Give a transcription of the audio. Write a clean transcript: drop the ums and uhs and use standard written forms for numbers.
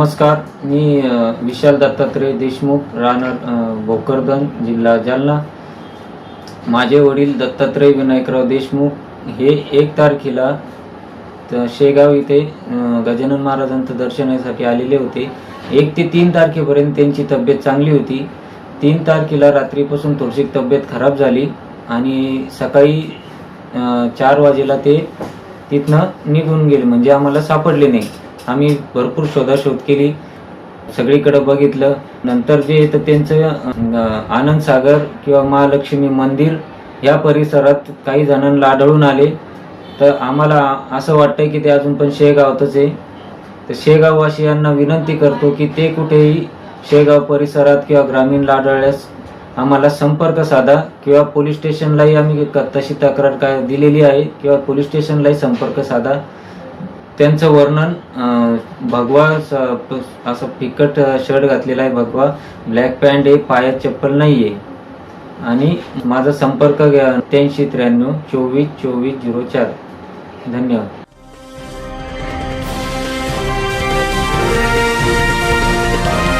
नमस्कार, मी विशाल दत्तात्रय देशमुख, राहणार भोकरदन, जिल्हा जालना. माझे वडील दत्तात्रय विनायकराव देशमुख हे 1 तारखेला शेगाव इथे गजानन महाराजांचं दर्शनासाठी आलेले होते. 1 ते 3 तारखेपर्यंत त्यांची तब्येत चांगली होती. 3 तारखेला रात्रीपासून थोडीशी तब्येत खराब झाली आणि सकाळी 4 वाजेला ते तिथनं निघून गेले, म्हणजे आम्हाला सापडले नाही. आम्ही भरपूर शोधाशोध केली, सगळीकडे बघितलं. नंतर जे येतं त्यांचं आनंद सागर किंवा महालक्ष्मी मंदिर या परिसरात काही जणांना आढळून आले. तर आम्हाला असं वाटतंय की ते अजून पण शेगावातच आहे. तर शेगाववासियांना विनंती करतो की ते कुठेही शेगाव परिसरात किंवा ग्रामीणला आढळल्यास आम्हाला संपर्क साधा किंवा पोलीस स्टेशनलाही आम्ही तशी तक्रार काय दिलेली आहे किंवा पोलीस स्टेशनलाही संपर्क साधा. त्यांचं वर्णन भगवा असं फिकट शर्ट घातलेला आहे, भगवा ब्लॅक पॅन्ट आहे, पायात चप्पल नाही आहे. आणि माझा संपर्क 83 93 24 24 04. धन्यवाद.